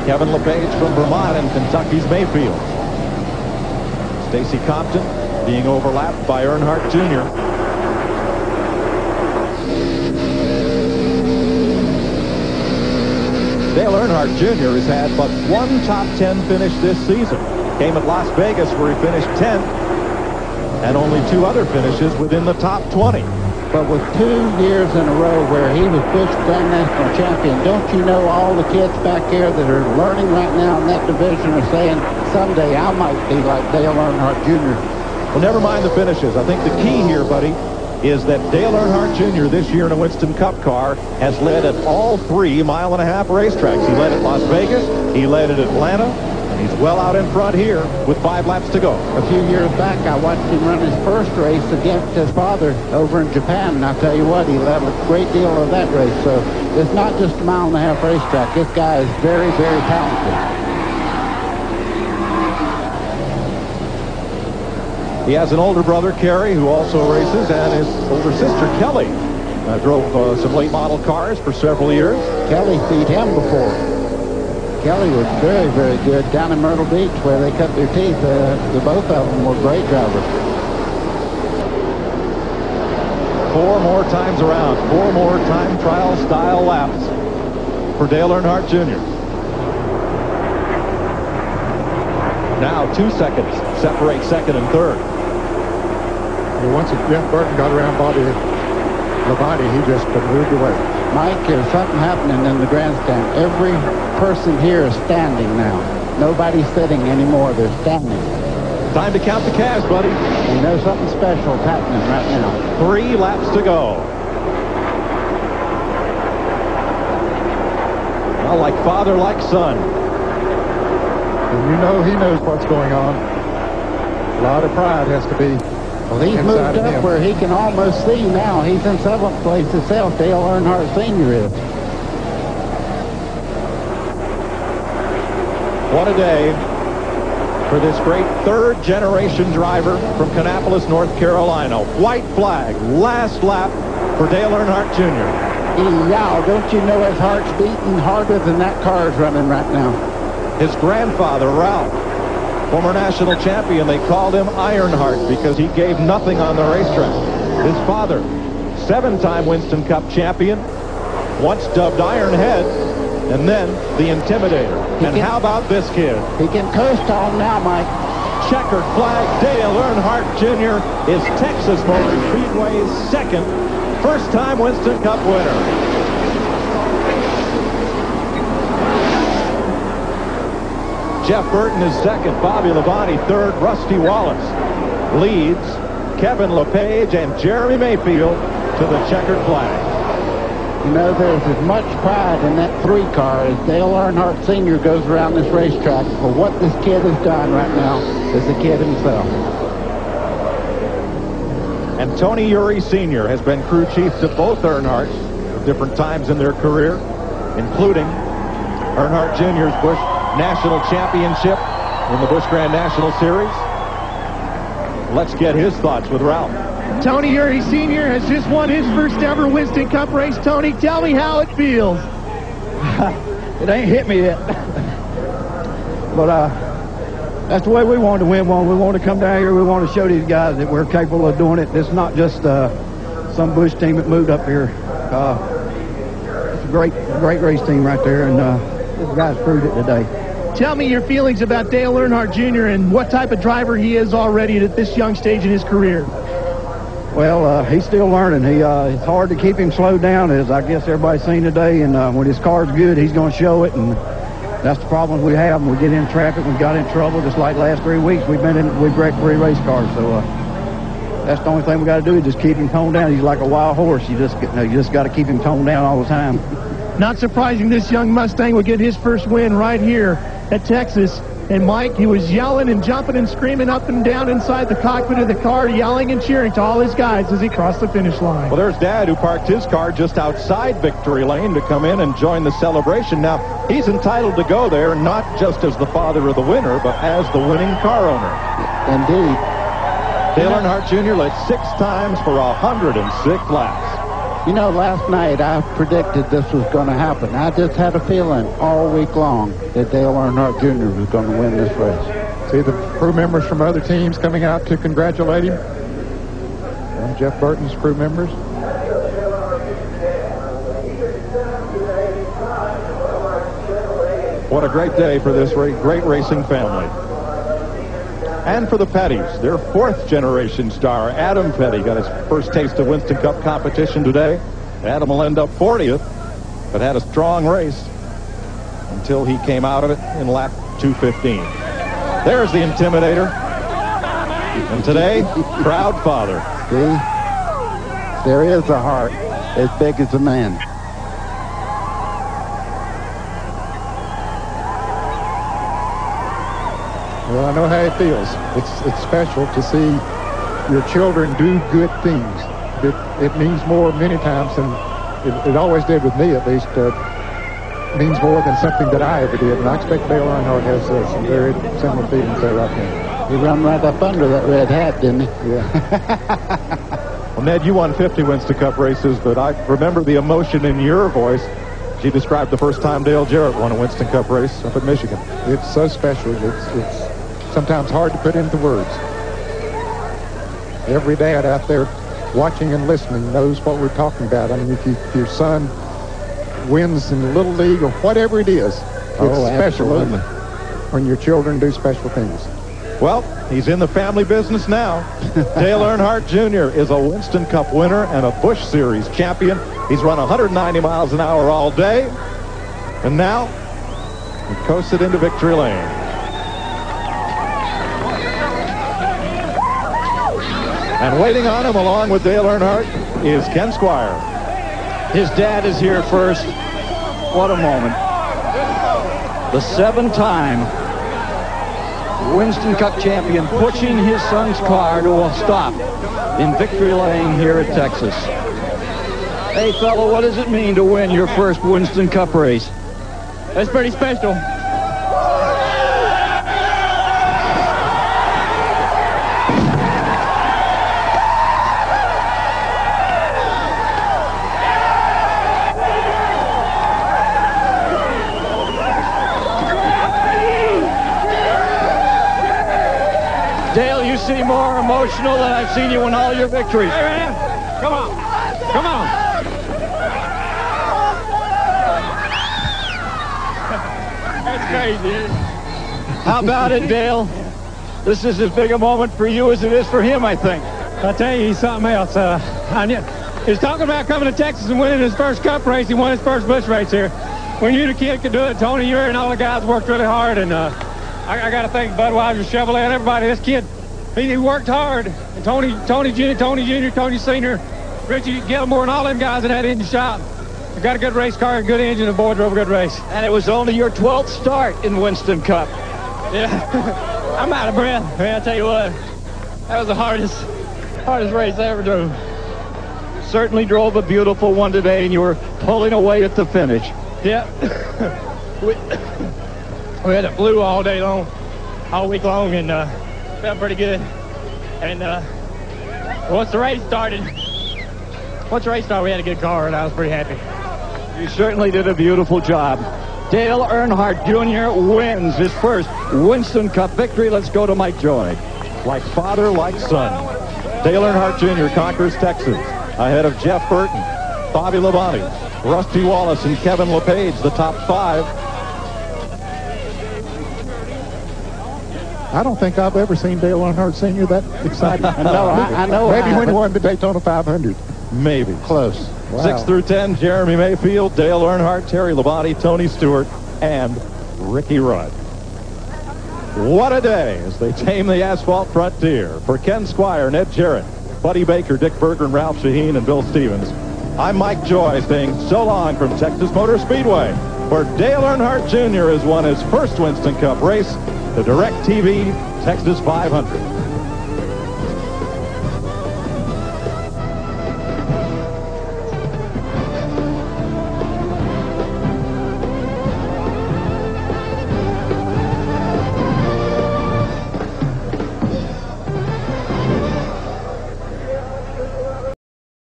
Kevin LePage from Vermont and Kentucky's Mayfield. Stacy Compton being overlapped by Earnhardt Jr. Dale Earnhardt Jr. has had but one top 10 finish this season. Came at Las Vegas where he finished 10th, and only 2 other finishes within the top 20. But with 2 years in a row where he was Busch Grand National Champion, don't you know all the kids back here that are learning right now in that division are saying, someday I might be like Dale Earnhardt Jr. Well, never mind the finishes. I think the key here, buddy, is that Dale Earnhardt Jr. this year in a Winston Cup car has led at all 3 mile-and-a-half racetracks. He led at Las Vegas, he led at Atlanta, and he's well out in front here with 5 laps to go. A few years back, I watched him run his first race against his father over in Japan, and I'll tell you what, he led a great deal of that race. So it's not just a mile-and-a-half racetrack. This guy is very, very talented. He has an older brother, Kerry, who also races, and his older sister, Kelly, drove some late model cars for several years. Kelly beat him before. Kelly was very, very good down in Myrtle Beach where they cut their teeth. The both of them were great drivers. 4 more times around, 4 more time trial style laps for Dale Earnhardt Jr. Now 2 seconds separate second and third. Once Jeff Burton got around Bobby Labonte, he just moved away. Mike, there's something happening in the grandstand. Every person here is standing now. Nobody's sitting anymore. They're standing. Time to count the cash, buddy. You know something special is happening right now. 3 laps to go. Well, like father, like son. And you know he knows what's going on. A lot of pride has to be. Well, he's moved up where he can almost see now. He's in 7th place himself. Dale Earnhardt Sr. is. What a day for this great 3rd-generation driver from Kannapolis, North Carolina. White flag, last lap for Dale Earnhardt Jr. Yeah, don't you know his heart's beating harder than that car's running right now? His grandfather, Ralph, former national champion, they called him Ironheart because he gave nothing on the racetrack. His father, 7-time Winston Cup champion, once dubbed Ironhead, and then the Intimidator. And how about this kid? He can coast on now, Mike. Checkered flag, Dale Earnhardt Jr. is Texas Motor Speedway's 2nd first-time Winston Cup winner. Jeff Burton is 2nd, Bobby Labonte 3rd, Rusty Wallace leads Kevin LePage and Jeremy Mayfield to the checkered flag. You know, there's as much pride in that 3 car as Dale Earnhardt Sr. goes around this racetrack for what this kid has done right now as the kid himself. And Tony Eury Sr. has been crew chief to both Earnhardts at different times in their career, including Earnhardt Jr.'s Busch National Championship in the Busch Grand National Series. Let's get his thoughts with Ralph. Tony Eury Sr. has just won his first ever Winston Cup race. Tony, tell me how it feels. It ain't hit me yet. But that's the way we wanted to win one. We want to come down here. We want to show these guys that we're capable of doing it. It's not just some Busch team that moved up here. It's a great race team right there, and this guy's proved it today. Tell me your feelings about Dale Earnhardt Jr. and what type of driver he is already at this young stage in his career. Well, he's still learning. It's hard to keep him slowed down, as I guess everybody's seen today. And when his car's good, he's going to show it. And that's the problem we have. When we get in traffic, we got in trouble. Just like the last 3 weeks, we've wrecked 3 race cars. So that's the only thing we got to do is just keep him toned down. He's like a wild horse. You just got to keep him toned down all the time. Not surprising this young Mustang would get his first win right here at Texas. And Mike, he was yelling and jumping and screaming up and down inside the cockpit of the car, yelling and cheering to all his guys as he crossed the finish line. Well, there's Dad, who parked his car just outside victory lane to come in and join the celebration. Now, he's entitled to go there, not just as the father of the winner, but as the winning car owner. Indeed. Dale Earnhardt Jr. led 6 times for 106 laps. You know, last night I predicted this was going to happen. I just had a feeling all week long that Dale Earnhardt Jr. was going to win this race. See the crew members from other teams coming out to congratulate him. One of Jeff Burton's crew members. What a great day for this great racing family. And for the Pettys, their fourth-generation star, Adam Petty, got his first taste of Winston Cup competition today. Adam will end up 40th, but had a strong race until he came out of it in lap 215. There's the Intimidator. And today, proud father. See? There is a heart as big as a man. Well, I know how it feels. It's special to see your children do good things. It means more many times than it always did with me, at least. Means more than something that I ever did. And I expect Dale Earnhardt has some very similar feelings there right now. He ran right up under that red hat, didn't he? Yeah. Well, Ned, you won 50 Winston Cup races, but I remember the emotion in your voice. She described the first time Dale Jarrett won a Winston Cup race up at Michigan. It's so special. It's sometimes hard to put into words. Every dad out there watching and listening knows what we're talking about. I mean, if your son wins in the Little League or whatever it is, it's special when your children do special things. Well, he's in the family business now. Dale Earnhardt Jr. is a Winston Cup winner and a Busch Series champion. He's run 190 miles an hour all day. And now he coasted into victory lane. And waiting on him along with Dale Earnhardt is Ken Squire. His dad is here first. What a moment. The seven-time Winston Cup champion pushing his son's car to a stop in victory lane here at Texas. Hey, fella, what does it mean to win your first Winston Cup race? That's pretty special. Dale, you seem more emotional than I've seen you in all your victories. Hey, man. Come on. Come on. That's crazy. How about it, Dale? This is as big a moment for you as it is for him, I think. I'll tell you, he's something else. He's talking about coming to Texas and winning his first Cup race. He won his first Busch race here. When you the kid could do it, Tony, you and all the guys worked really hard, and I got to thank Budweiser, Chevrolet, and everybody. This kid, he worked hard. And Tony Jr., Tony Sr., Richie Gilmore, and all them guys in that engine shop. We got a good race car, a good engine, and the boy drove a good race. And it was only your 12th start in Winston Cup. Yeah, I'm out of breath. Man, I tell you what, that was the hardest race I ever drove. Certainly drove a beautiful one today, and you were pulling away at the finish. Yeah. We had it blue all day long, all week long, and felt pretty good. And once the race started, we had a good car, and I was pretty happy. You certainly did a beautiful job. Dale Earnhardt Jr. wins his first Winston Cup victory. Let's go to Mike Joy. Like father, like son. Dale Earnhardt Jr. conquers Texas ahead of Jeff Burton, Bobby Labonte, Rusty Wallace, and Kevin LePage, the top five. I don't think I've ever seen Dale Earnhardt Sr. that excited. I know. Maybe when he won the Daytona 500. Maybe. Close. Wow. 6 through 10, Jeremy Mayfield, Dale Earnhardt, Terry Labonte, Tony Stewart, and Ricky Rudd. What a day as they tame the asphalt frontier. For Ken Squire, Ned Jarrett, Buddy Baker, Dick Berger, and Ralph Shaheen, and Bill Stevens, I'm Mike Joy saying so long from Texas Motor Speedway, where Dale Earnhardt Jr. has won his first Winston Cup race, the DirecTV Texas 500.